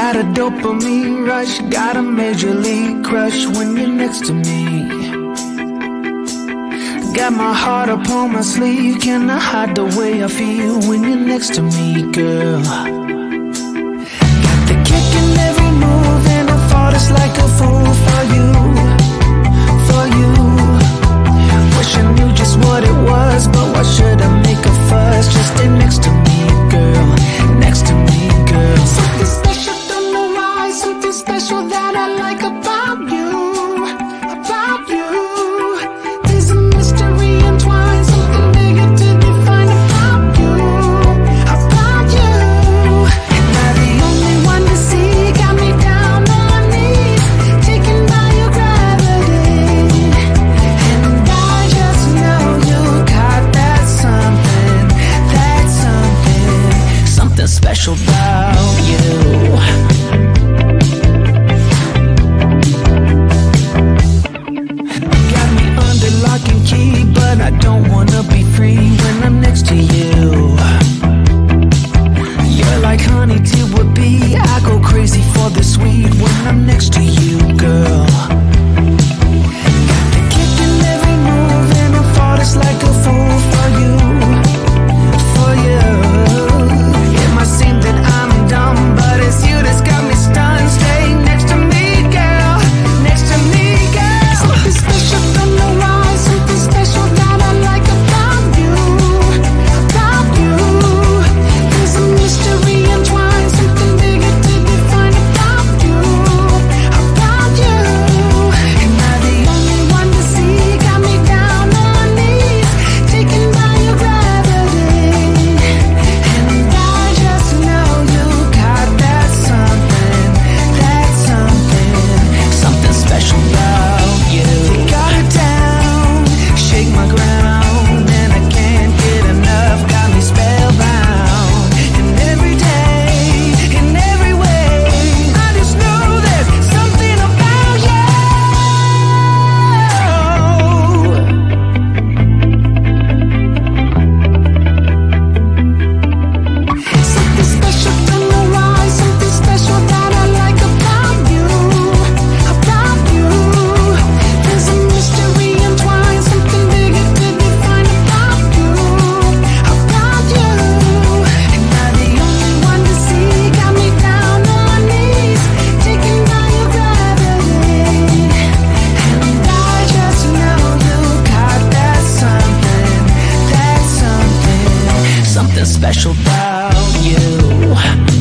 got a dopamine rush, got a major league crush when you're next to me. Got my heart upon my sleeve, can I hide the way I feel when you're next to me, girl? Got the kick in every move and I fought just like a fool for you, for you. Wish I knew just what it was, but why should I make a fuss? Just stay next to me, girl, next to me, girl. Something special, don't know why, something special that I like about you, about you. There's a mystery entwined, something bigger to define about you, about you. Am I the only one to see? Got me down on my knees, taken by your gravity. And I just know you got that something, something special about you. Got me under lock and key, but I don't wanna be free when I'm next to you. You're like honey to a bee, I go crazy for the sweet when I'm next to you, girl. Got the kick in every move and I fought just like a fool for you, for you. It might seem that I'm dumb, but it's you that's got me stunned. Stay next to me, girl, next to me, girl. Something special, don't know why, something special that I like about you, about you. There's a mystery entwined, something bigger to define about you, about you. Am I the only one to see? Got me down on my knees, taken by your gravity. And I just know you got that something, something special about you. You got it down, shake my ground, and I can't get enough, got me spellbound. And every day, in every way, I just know there's something about you. Something special, don't know why, something special that I like about you, about you. There's a mystery entwined, something bigger to define about you, about you. Am I the only one to see? Got me down on my knees, taken by your gravity. And I just know you got that something, something special about you.